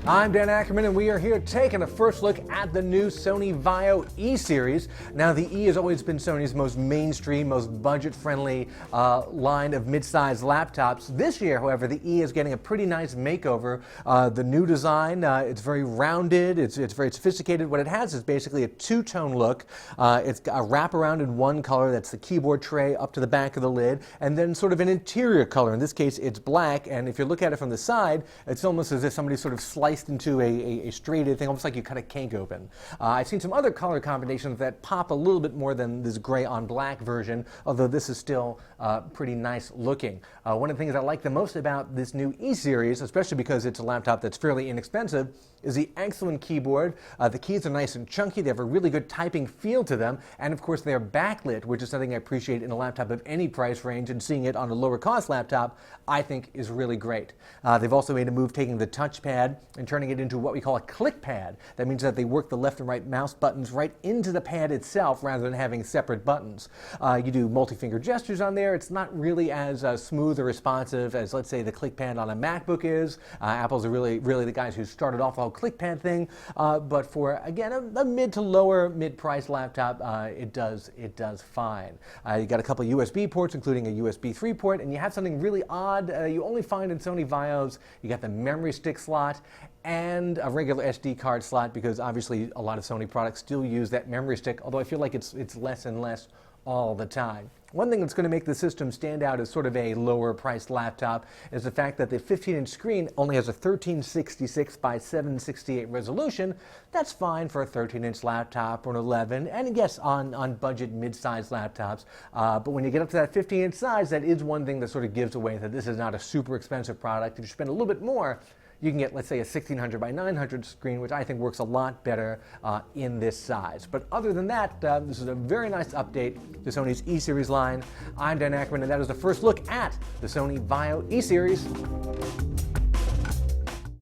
I'm Dan Ackerman, and we are here taking a first look at the new Sony Vaio E series. Now, the E has always been Sony's most mainstream, most budget-friendly line of mid-size laptops. This year, however, the E is getting a pretty nice makeover. The new design, it's very rounded, it's very sophisticated. What it has is basically a two-tone look. It's got a wraparound in one color, that's the keyboard tray up to the back of the lid, and then sort of an interior color. In this case, it's black, and if you look at it from the side, it's almost as if somebody sort of sliced into a straighted thing, almost like you cut a cake open. I've seen some other color combinations that pop a little bit more than this gray on black version, although this is still pretty nice looking. One of the things I like the most about this new E series, especially because it's a laptop that's fairly inexpensive, is the excellent keyboard. The keys are nice and chunky, they have a really good typing feel to them, and of course they're backlit, which is something I appreciate in a laptop of any price range, and seeing it on a lower cost laptop I think is really great. They've also made a move taking the touchpad and turning it into what we call a click pad. That means that they work the left and right mouse buttons right into the pad itself rather than having separate buttons. You do multi-finger gestures on there. It's not really as smooth or responsive as, let's say, the click pad on a MacBook is. Apple's are really the guys who started off the whole click pad thing. But for, again, a mid to lower mid-price laptop, it does fine. You got a couple of USB ports, including a USB 3 port, and you have something really odd you only find in Sony Vaios. You got the memory stick slot and a regular SD card slot, because obviously a lot of Sony products still use that memory stick, although I feel like it's less and less all the time. One thing that's going to make the system stand out as sort of a lower priced laptop is the fact that the 15-inch screen only has a 1366 by 768 resolution. That's fine for a 13-inch laptop or an 11, and yes, on budget mid-sized laptops. But when you get up to that 15-inch size, that is one thing that sort of gives away that this is not a super expensive product. If you spend a little bit more, you can get, let's say, a 1600 by 900 screen, which I think works a lot better in this size. But other than that, this is a very nice update to Sony's E-Series line. I'm Dan Ackerman, and that is the first look at the Sony Vaio E-Series.